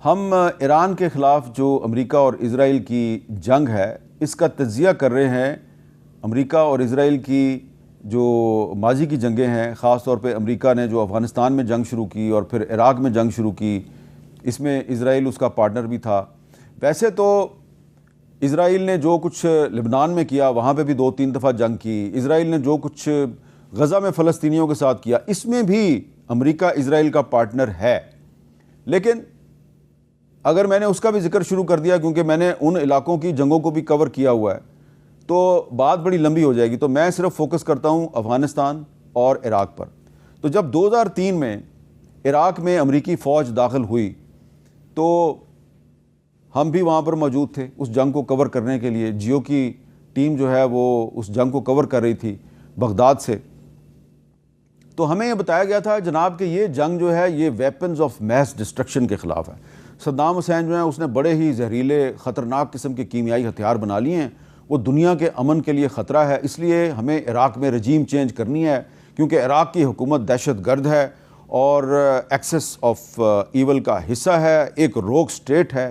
ہم ایران کے خلاف جو امریکہ اور اسرائیل کی جنگ ہے اس کا تجزیہ کر رہے ہیں۔ امریکہ اور اسرائیل کی جو ماضی کی جنگیں ہیں، خاص طور پہ امریکہ نے جو افغانستان میں جنگ شروع کی اور پھر عراق میں جنگ شروع کی، اس میں اسرائیل اس کا پارٹنر بھی تھا۔ ویسے تو اسرائیل نے جو کچھ لبنان میں کیا وہاں پہ بھی 2-3 دفعہ جنگ کی، اسرائیل نے جو کچھ غزہ میں فلسطینیوں کے ساتھ کیا اس میں بھی امریکہ اسرائیل کا پارٹنر ہے۔ لیکن اگر میں نے اس کا بھی ذکر شروع کر دیا، کیونکہ میں نے ان علاقوں کی جنگوں کو بھی کور کیا ہوا ہے، تو بات بڑی لمبی ہو جائے گی، تو میں صرف فوکس کرتا ہوں افغانستان اور عراق پر۔ تو جب 2003 میں عراق میں امریکی فوج داخل ہوئی تو ہم بھی وہاں پر موجود تھے اس جنگ کو کور کرنے کے لیے۔ جیو کی ٹیم جو ہے وہ اس جنگ کو کور کر رہی تھی بغداد سے۔ تو ہمیں یہ بتایا گیا تھا جناب کہ یہ جنگ جو ہے یہ ویپنز آف میس ڈسٹرکشن کے خلاف ہے۔ صدام حسین جو ہے اس نے بڑے ہی زہریلے خطرناک قسم کے کیمیائی ہتھیار بنا لیے ہیں، وہ دنیا کے امن کے لیے خطرہ ہے، اس لیے ہمیں عراق میں رجیم چینج کرنی ہے، کیونکہ عراق کی حکومت دہشت گرد ہے اور ایکسس آف ایول کا حصہ ہے، ایک روگ سٹیٹ ہے،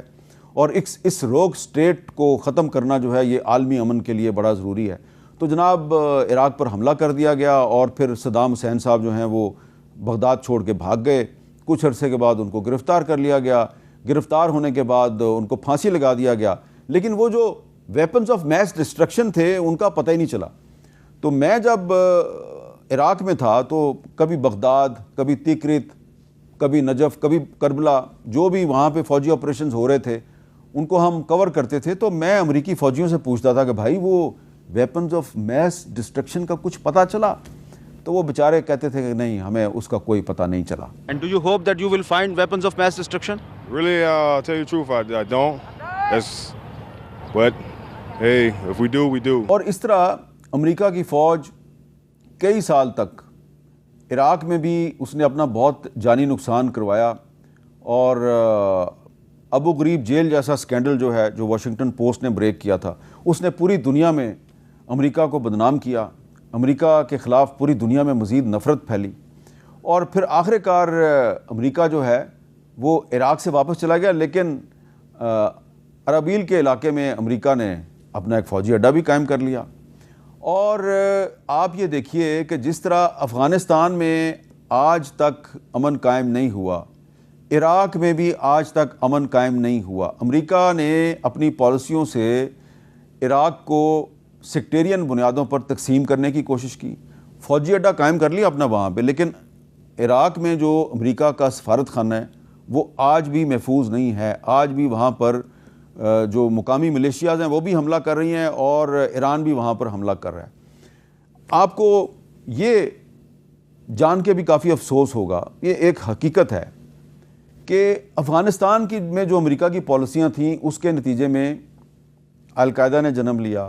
اور اس روگ سٹیٹ کو ختم کرنا جو ہے یہ عالمی امن کے لیے بڑا ضروری ہے۔ تو جناب عراق پر حملہ کر دیا گیا اور پھر صدام حسین صاحب جو ہیں وہ بغداد چھوڑ کے بھاگ گئے۔ کچھ عرصے کے بعد ان کو گرفتار کر لیا گیا، گرفتار ہونے کے بعد ان کو پھانسی لگا دیا گیا، لیکن وہ جو ویپنز آف میس ڈسٹرکشن تھے ان کا پتہ ہی نہیں چلا۔ تو میں جب عراق میں تھا تو کبھی بغداد، کبھی تکرت، کبھی نجف، کبھی کربلا، جو بھی وہاں پہ فوجی آپریشنز ہو رہے تھے ان کو ہم کور کرتے تھے۔ تو میں امریکی فوجیوں سے پوچھتا تھا کہ بھائی وہ ویپنز آف میس ڈسٹرکشن کا کچھ پتہ چلا؟ تو وہ بیچارے کہتے تھے کہ نہیں، ہمیں اس کا کوئی پتہ نہیں چلا۔ And do you hope that you will find weapons of mass destruction? Really, tell you the truth, I don't. But hey, if we do, we do. اور اس طرح امریکہ کی فوج کئی سال تک عراق میں بھی اس نے اپنا بہت جانی نقصان کروایا، اور ابو غریب جیل جیسا سکینڈل جو ہے جو واشنگٹن پوسٹ نے بریک کیا تھا، اس نے پوری دنیا میں امریکہ کو بدنام کیا، امریکہ کے خلاف پوری دنیا میں مزید نفرت پھیلی، اور پھر آخر کار امریکہ جو ہے وہ عراق سے واپس چلا گیا۔ لیکن ارابیل کے علاقے میں امریکہ نے اپنا ایک فوجی اڈہ بھی قائم کر لیا۔ اور آپ یہ دیکھیے کہ جس طرح افغانستان میں آج تک امن قائم نہیں ہوا، عراق میں بھی آج تک امن قائم نہیں ہوا۔ امریکہ نے اپنی پالیسیوں سے عراق کو سیکٹیرین بنیادوں پر تقسیم کرنے کی کوشش کی، فوجی اڈہ قائم کر لیا اپنا وہاں پہ، لیکن عراق میں جو امریکہ کا سفارت خانہ ہے وہ آج بھی محفوظ نہیں ہے۔ آج بھی وہاں پر جو مقامی ملیشیاز ہیں وہ بھی حملہ کر رہی ہیں اور ایران بھی وہاں پر حملہ کر رہا ہے۔ آپ کو یہ جان کے بھی کافی افسوس ہوگا، یہ ایک حقیقت ہے کہ افغانستان کی میں جو امریکہ کی پالیسیاں تھیں اس کے نتیجے میں القاعدہ نے جنم لیا،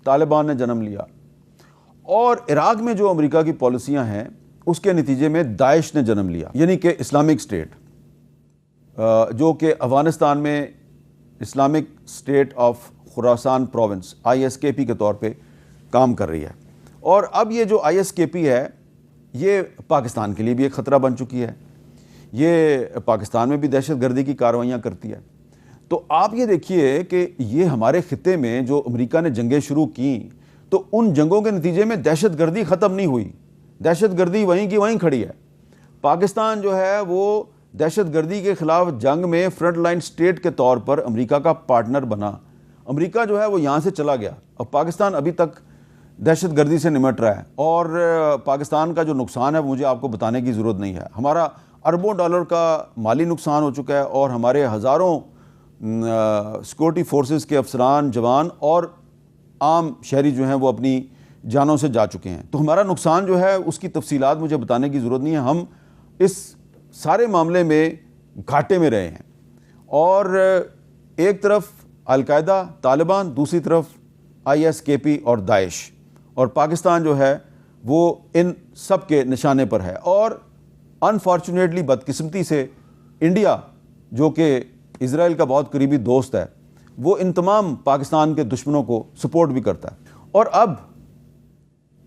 طالبان نے جنم لیا، اور عراق میں جو امریکہ کی پالیسیاں ہیں اس کے نتیجے میں داعش نے جنم لیا، یعنی کہ اسلامک اسٹیٹ، جو کہ افغانستان میں Islamic state of Khorasan province ISKP کے طور پہ کام کر رہی ہے۔ اور اب یہ جو ISKP ہے یہ پاکستان کے لیے بھی ایک خطرہ بن چکی ہے، یہ پاکستان میں بھی دہشت گردی کی کارروائیاں کرتی ہے۔ تو آپ یہ دیکھیے کہ یہ ہمارے خطے میں جو امریکہ نے جنگیں شروع کیں تو ان جنگوں کے نتیجے میں دہشت گردی ختم نہیں ہوئی، دہشت گردی وہیں کی وہیں کھڑی ہے۔ پاکستان جو ہے وہ دہشت گردی کے خلاف جنگ میں فرنٹ لائن سٹیٹ کے طور پر امریکہ کا پارٹنر بنا۔ امریکہ جو ہے وہ یہاں سے چلا گیا اور پاکستان ابھی تک دہشت گردی سے نمٹ رہا ہے، اور پاکستان کا جو نقصان ہے مجھے آپ کو بتانے کی ضرورت نہیں ہے۔ ہمارا اربوں ڈالر کا مالی نقصان ہو چکا ہے، اور ہمارے ہزاروں سیکورٹی فورسز کے افسران، جوان اور عام شہری جو ہیں وہ اپنی جانوں سے جا چکے ہیں۔ تو ہمارا نقصان جو ہے اس کی تفصیلات مجھے بتانے کی ضرورت نہیں ہے، ہم اس سارے معاملے میں گھاٹے میں رہے ہیں، اور ایک طرف القاعدہ، طالبان، دوسری طرف ISKP اور داعش، اور پاکستان جو ہے وہ ان سب کے نشانے پر ہے۔ اور انفارچونیٹلی بدقسمتی سے انڈیا جو کہ اسرائیل کا بہت قریبی دوست ہے وہ ان تمام پاکستان کے دشمنوں کو سپورٹ بھی کرتا ہے۔ اور اب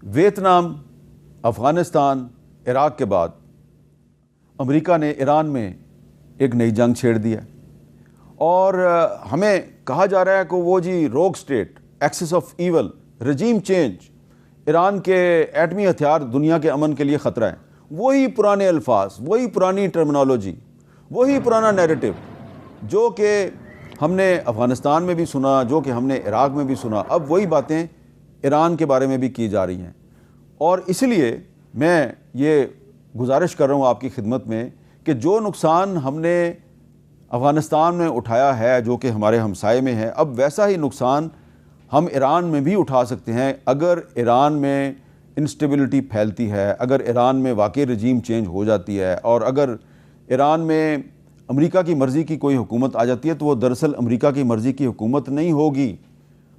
ویتنام، افغانستان، عراق کے بعد امریکہ نے ایران میں ایک نئی جنگ چھیڑ دی ہے۔ اور ہمیں کہا جا رہا ہے کہ وہ جی rogue state, axis of evil, regime change, Iran کے ایٹمی ہتھیار دنیا کے امن کے لیے خطرہ ہیں. وہی پرانے الفاظ، وہی پرانی ٹرمنالوجی، وہی پرانا نیریٹو جو کہ ہم نے افغانستان میں بھی سنا، جو کہ ہم نے عراق میں بھی سنا، اب وہی باتیں ایران کے بارے میں بھی کی جا رہی ہیں. اور اس لیے میں یہ گزارش کر رہا ہوں آپ کی خدمت میں کہ جو نقصان ہم نے افغانستان میں اٹھایا ہے، جو کہ ہمارے ہمسائے میں ہے، اب ویسا ہی نقصان ہم ایران میں بھی اٹھا سکتے ہیں اگر ایران میں انسٹیبلٹی پھیلتی ہے، اگر ایران میں واقعی رجیم چینج ہو جاتی ہے، اور اگر ایران میں امریکہ کی مرضی کی کوئی حکومت آ جاتی ہے تو وہ دراصل امریکہ کی مرضی کی حکومت نہیں ہوگی.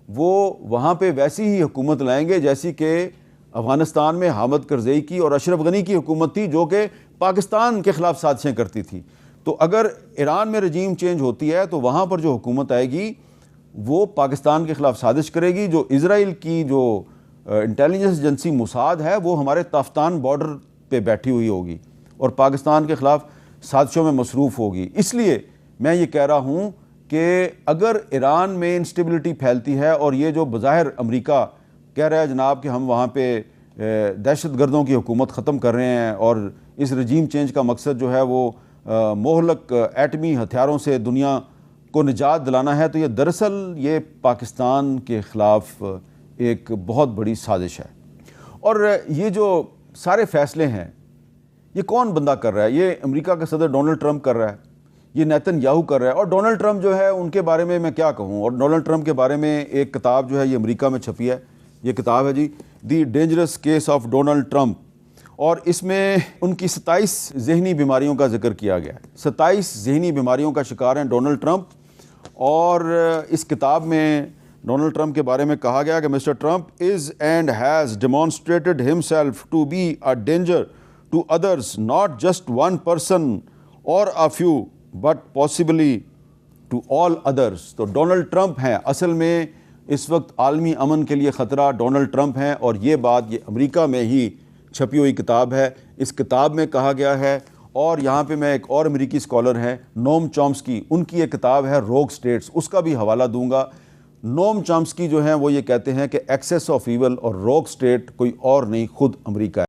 وہ وہاں پہ ویسی ہی حکومت لائیں گے جیسی کہ افغانستان میں حامد کرزئی کی اور اشرف غنی کی حکومت تھی، جو کہ پاکستان کے خلاف سازشیں کرتی تھی. تو اگر ایران میں رجیم چینج ہوتی ہے تو وہاں پر جو حکومت آئے گی وہ پاکستان کے خلاف سازش کرے گی. جو اسرائیل کی جو انٹیلیجنس ایجنسی موساد ہے وہ ہمارے تافتان بارڈر پہ بیٹھی ہوئی ہوگی اور پاکستان کے خلاف سازشوں میں مصروف ہوگی. اس لیے میں یہ کہہ رہا ہوں کہ اگر ایران میں انسٹیبلٹی پھیلتی ہے اور یہ جو بظاہر امریکہ کہہ رہا ہے جناب کہ ہم وہاں پہ دہشت گردوں کی حکومت ختم کر رہے ہیں اور اس رجیم چینج کا مقصد جو ہے وہ مہلک ایٹمی ہتھیاروں سے دنیا کو نجات دلانا ہے، تو یہ دراصل یہ پاکستان کے خلاف ایک بہت بڑی سازش ہے. اور یہ جو سارے فیصلے ہیں یہ کون بندہ کر رہا ہے؟ یہ امریکہ کا صدر ڈونلڈ ٹرمپ کر رہا ہے، یہ نیتن یاہو کر رہا ہے. اور ڈونلڈ ٹرمپ جو ہے ان کے بارے میں کیا کہوں، اور ڈونلڈ ٹرمپ کے بارے میں ایک کتاب جو ہے یہ امریکہ میں چھپی ہے. یہ کتاب ہے جی the dangerous case of Donald Trump, اور اس میں ان کی 27 ذہنی بیماریوں کا ذکر کیا گیا ہے. 27 ذہنی بیماریوں کا شکار ہیں ڈونلڈ ٹرمپ. اور اس کتاب میں ڈونلڈ ٹرمپ کے بارے میں کہا گیا کہ mister Trump is and has demonstrated himself to be a danger to others, not just one person or a few but possibly to all others. تو ڈونلڈ ٹرمپ ہیں اصل میں اس وقت عالمی امن کے لیے خطرہ، ڈونلڈ ٹرمپ ہیں. اور یہ بات یہ امریکہ میں ہی چھپی ہوئی کتاب ہے. اس کتاب میں کہا گیا ہے، اور یہاں پہ میں ایک اور امریکی اسکالر ہیں نوم چومسکی، ان کی ایک کتاب ہے روگ سٹیٹس، اس کا بھی حوالہ دوں گا. نوم چومسکی جو ہیں وہ یہ کہتے ہیں کہ ایکسیس آف ایول اور روگ سٹیٹ کوئی اور نہیں، خود امریکہ ہے.